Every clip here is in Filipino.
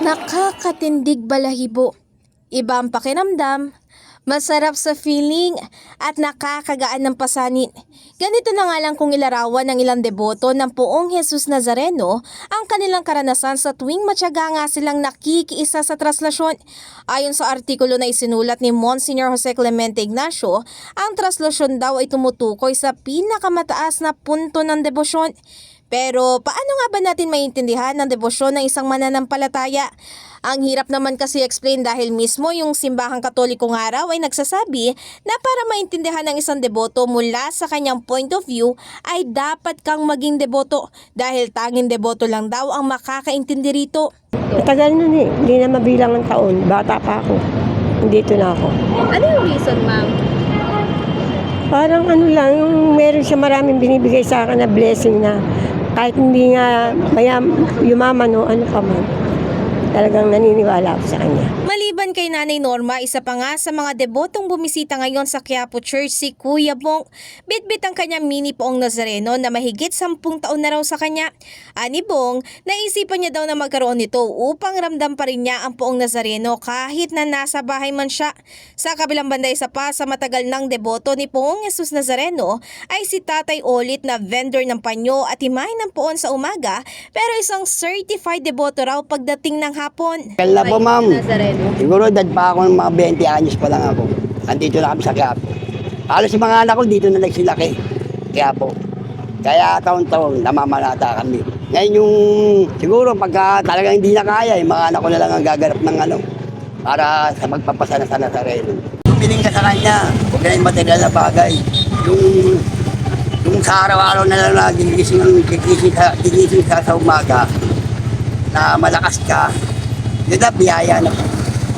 Nakakatindig balahibo. Iba ang pakiramdam, masarap sa feeling at nakakagaan ng pasanin. Ganito na nga lang kung ilarawan ng ilang deboto ng Poong Jesus Nazareno ang kanilang karanasan sa tuwing matyaga nga silang nakikiisa sa traslasyon. Ayon sa artikulo na isinulat ni Monsignor Jose Clemente Ignacio, ang traslasyon daw ay tumutukoy sa pinakamataas na punto ng debosyon. Pero paano nga ba natin maintindihan ang debosyon ng isang mananampalataya? Ang hirap naman kasi explain dahil mismo yung simbahang katoliko nga raw ay nagsasabi na para maintindihan ng isang deboto mula sa kanyang point of view ay dapat kang maging deboto dahil tanging deboto lang daw ang makakaintindi rito. Matagal na hindi na mabilang ang taon. Bata pa ako. Nandito na ako. Ano yung reason, ma'am? Parang ano lang, yung meron siya maraming binibigay sa akin na blessing na kahit hindi nga yumaman o ano pa man. Talagang naniniwala ako sa kanya. Maliban kay Nanay Norma, isa pa nga sa mga debotong bumisita ngayon sa Quiapo Church si Kuya Bong. Bitbit ang kanyang mini Poong Nazareno na mahigit 10 taon na raw sa kanya. Ani Bong, naisipan niya daw na magkaroon nito upang ramdam pa rin niya ang Poong Nazareno kahit na nasa bahay man siya. Sa kabilang banda isa pa sa matagal ng deboto ni Poong Jesus Nazareno ay si Tatay Olit na vendor ng panyo at imahe ng poon sa umaga pero isang certified deboto raw pagdating ng hapon. Kaya po ma'am, Nazareno. siguro dad pa ako ng mga 20 anyos pa lang ako. Andito na kami sa Quiapo. Halos yung mga anak ko dito na nagsilaki. Quiapo. Kaya taon-taon namamalata kami. Ngayon yung siguro pagka talagang hindi na kaya, yung mga anak ko na lang ang gaganap ng ano para sa magpapasana sa Nazareno. Piling ka sa kanya, huwag na yung material na bagay. Yung sa araw-araw na lang na gigising ka sa umaga na malakas ka, yun na biyaya na.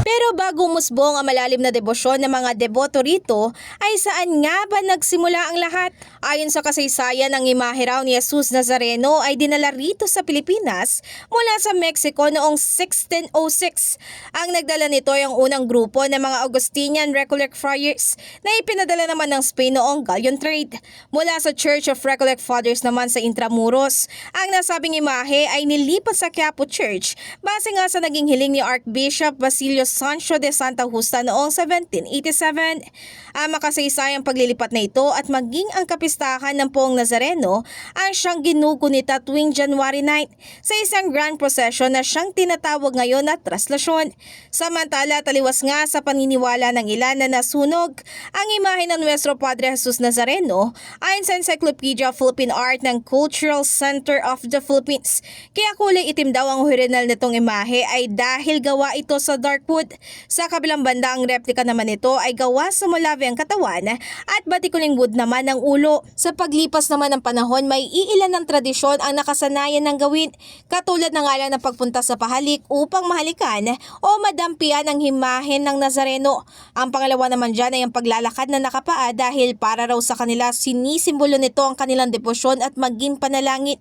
Pero bago umusbong ang malalim na debosyon ng mga deboto rito, ay saan nga ba nagsimula ang lahat? Ayon sa kasaysayan, ang imahe raw ni Jesus Nazareno ay dinala rito sa Pilipinas mula sa Mexico noong 1606. Ang nagdala nito ay ang unang grupo ng mga Augustinian Recollect Friars na ipinadala naman ng Spain noong galleon trade. Mula sa Church of Recollect Fathers naman sa Intramuros, ang nasabing imahe ay nilipat sa Quiapo Church base nga sa naging hiling ni Archbishop Basilio Sancho de Santa Justa noong 1787. Ang makasaysayang paglilipat na ito at maging ang kapistahan ng Poong Nazareno ang siyang ginugunita tuwing January 9 sa isang grand procession na siyang tinatawag ngayon na traslasyon. Samantala, taliwas nga sa paniniwala ng ilan na nasunog ang imahe ng Nuestro Padre Jesus Nazareno ayon sa Encyclopedia of Philippine Art ng Cultural Center of the Philippines. Kaya kulay itim daw ang original nitong imahe ay dahil gawa ito sa dark wood. Sa kabilang banda, ang replika naman nito ay gawa sa Molave ang katawan at batikuling wood naman ang ulo. Sa paglipas naman ng panahon, may iilan ng tradisyon ang nakasanayan ng gawin, katulad ng ngalan ng pagpunta sa pahalik upang mahalikan o madampian ang himahen ng Nazareno. Ang pangalawa naman dyan ay ang paglalakad na nakapaa dahil para raw sa kanila sinisimbolo nito ang kanilang debosyon at maging panalangin.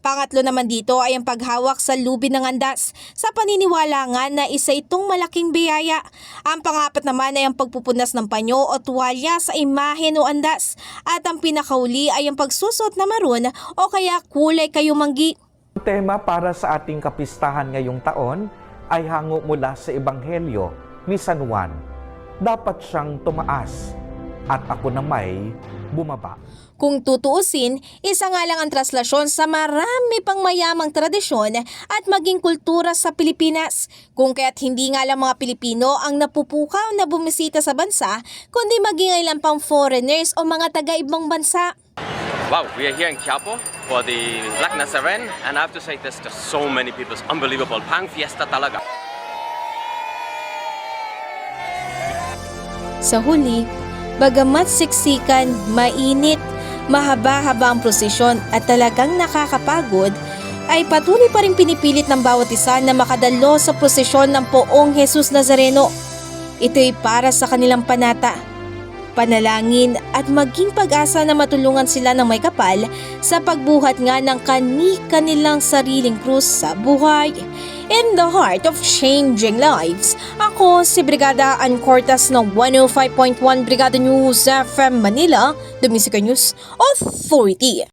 Pangatlo naman dito ay ang paghawak sa lubid ng andas sa paniniwala nga na isa itong malaking biyaya. Ang pangapat naman ay ang pagpupunas ng panyo o tuwalya sa imahen o andas. At ang pinakauli ay ang pagsusot na maroon o kaya kulay kayumanggi. Ang tema para sa ating kapistahan ngayong taon ay hango mula sa Ebanghelyo ni San Juan. Dapat siyang tumaas at ako na may bumaba. Kung tutuusin, isa nga lang ang traslasyon sa marami pang mayamang tradisyon at maging kultura sa Pilipinas. Kung kaya't hindi nga lang mga Pilipino ang napupukaw na bumisita sa bansa, kundi maging ilan pang foreigners o mga taga-ibang bansa. Wow, we are here in Quiapo for the Black Nazarene, and I have to say there's just so many people. It's unbelievable. Pang fiesta talaga. Sa huli, bagamat siksikan, mainit, mahaba-haba ang prosesyon at talagang nakakapagod, ay patuloy pa rin pinipilit ng bawat isa na makadalo sa prosesyon ng Poong Jesus Nazareno. Ito'y para sa kanilang panata, panalangin at maging pag-asa na matulungan sila ng may kapal sa pagbuhat nga ng kani-kanilang sariling krus sa buhay. In the heart of changing lives, ako si Brigada Ann Cortas ng 105.1 Brigada News FM Manila, The Music News Authority.